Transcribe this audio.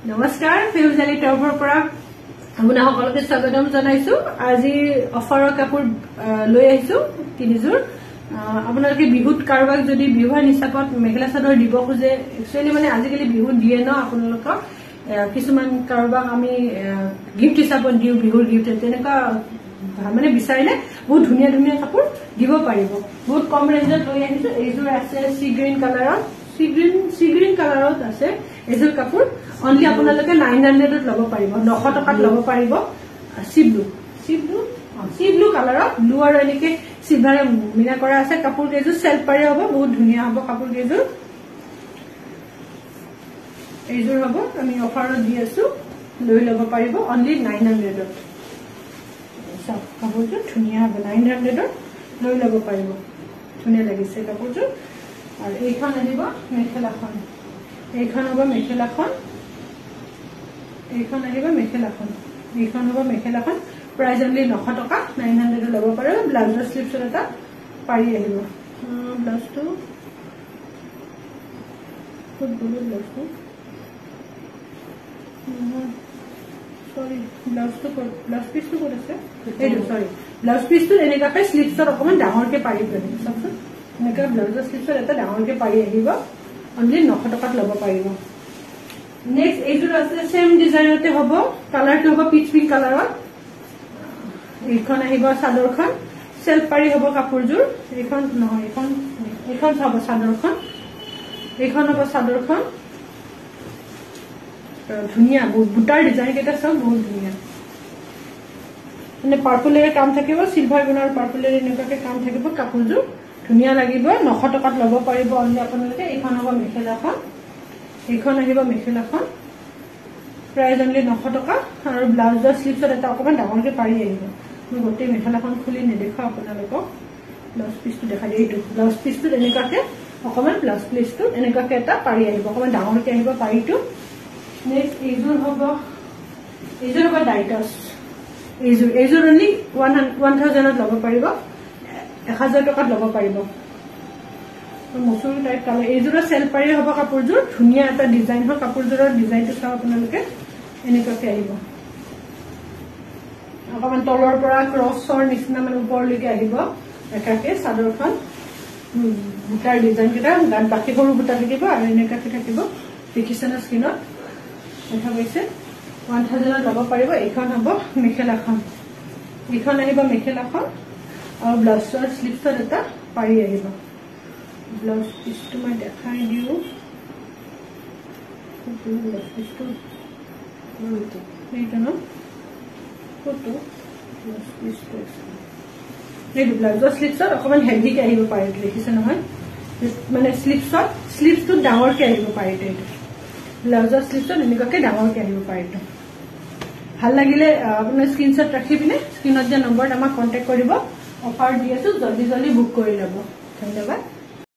নমস্কাৰ ফেউজালি টপৰ পৰা আপোনাৰ সকলোকে স্বাগতম জনাইছো আজি অফাৰৰ কাপোৰ লৈ আহিছো তিনিজোৰ আপোনালোকে বিহুত কাৰোবাক যদি বিহুৰ হিচাপত মেখেলা চাদৰ দিব খুজে একচুয়ালি মানে আজিকালি বিহু দিয়ে ন আপোনালোকক কিছুমান কাৰোবাক আমি গিফট হিচাপত দিও বিহুৰ গিফট তেনেকা মানে বিচাৰিলে বহুত ধুনীয়া ধুনীয়া কাপোৰ দিব পাৰিব বহুত কম ৰেঞ্জত লৈ আহিছো এইজোৰ আছে সি গ্ৰীন কালাৰত সি গ্ৰীন কালাৰত আছে এইজোৰ কাপোৰ অনলি আপোনালোকে 900 ত লব পাৰিব 900 টকাত লব পাৰিব সি ব্লু কালাৰত ব্লু আৰু এনেকে সিলভাৰে মিনা কৰা আছে কাপোৰ কেজু সেলফ পাৰি হ'ব বহুত ধুনীয়া হ'ব কাপোৰ কেজু এইজোৰ হ'ব আমি অফাৰত দি আছো লৈ লব পাৰিব অনলি 900 ত সব কাপোৰটো ধুনীয়া হ'ব 900 ত লৈ লব পাৰিব ধুনীয়া লাগিছে কাপোৰটো আৰু এইখন আনিব মেখেলাখন এইখন হ'ব মেখেলাখন এইখন আহিব মেখেলাখন এইখন হ'ব মেখেলাখন প্ৰাইস অনলি 900 টকা 900 ত লব পাৰিব ব্লাউজৰ স্লিপছৰ এটা পাৰি আহিব ব্লাউজটো খুব ভাল ব্লাউজটো সৰি ব্লাউজটো ব্লাউজ পিছটো ক'ত আছে এইটো সৰি ব্লাউজ পিছটো এনেকাকৈ স্লিপছৰ অকমান ডাঙৰকে পাৰি পেলাই চাওকচোন এনেকা ব্লাউজৰ স্লিপছৰ এটা ডাঙৰকে পাৰি আহিব অনলি 900 টকাত লব পাৰিব নেক্সট এইজোৰ আছে সেম ডিজাইনতে হ'ব কালাৰটো হ'ব পিচ পিংক কালাৰত এইখন আহিব চাদৰখন সেলফ পাৰি হ'ব কাপোৰজোৰ এইখন নহয় এইখন হ'ব চাদৰখন এইখন হ'ব চাদৰখন ধুনীয়া বুটাৰ ডিজাইন কেইটা সব বহুত ধুনীয়া মানে পাৰ্পলেৰে কাম থাকিব সিলভাৰ গুণৰ পাৰ্পলেৰে এনেকুৱাকে কাম থাকিব কাপোৰজোৰ ধুনীয়া লাগিব 900 টকাত লব পাৰিব অনলি আপোনালোকে এইখন হ'ব মেখেলাখন এইখন আহিব মেখেলাখন প্ৰাইস অনলি 900 টকা আৰু ব্লাউজৰ স্লিপছত এটা অকমান ডাঙৰকে পাৰি আহিব মই গোটেই মেখেলাখন খুলি নেদেখাও আপোনালোকক ব্লাউজ পিছটো দেখা দিয়ে এইটো ব্লাউজ পিছটো এনেকুৱাকে অকমান ব্লাউজ পিছটো এনেকুৱাকে এটা পাৰি আহিব অকমান ডাঙৰকে আহিব পাৰিটো নেক্সট এইজোৰ হ'ব ডাইটাছ এইজোৰ অনলি 1000 ত লব পাৰিব 1000 টকাত লব পাৰিব মসুৰ টাইপ কালাৰ এইজোৰৰ সেল পাৰি হ'ব কাপোৰজোৰ ধুনীয়া এটা ডিজাইন হয় কাপোৰজোৰৰ ডিজাইনটো চাও আপোনালোকে এনেকুৱাকে আহিব অকমান তলৰ পৰা ক্ৰছৰ নিচিনা মানে ওপৰলৈকে আহিব একাকে চাদৰখন বুটাৰ ডিজাইন কেইটা গাত বাকি সৰু বুটা থাকিব আৰু এনেকুৱাকে থাকিব দেখিছেনে স্ক্ৰীনত দেখা পাইছে 1000 ত লব পাৰিব এইখন হ'ব মেখেলাখন এইখন আহিব মেখেলাখন আৰু ব্লাউজৰ স্লিপছত এটা পাৰি আহিব ব্লাউজ পিছটো মই দেখাই দিও ব্লাউজ পিছটো এইটো ন ফটো ব্লাউজ পিছটো এইটো ব্লাউজৰ স্লিপছত অকমান হেভিকে আহিব পাৰে দেখিছে নহয় মানে স্লিপছটো ডাঙৰকে আহিব পাৰে এইটো ব্লাউজৰ স্লিপছত এনেকুৱাকে ডাঙৰকে আহিব পাৰে এইটো ভাল লাগিলে আপোনাৰ স্ক্ৰীনশ্বট ৰাখি পিনে স্ক্ৰীনত দিয়া নম্বৰত আমাক কন্টেক্ট কৰিব অফাৰ দি আছো জলদি বুক কৰি ল'ব ধন্যবাদ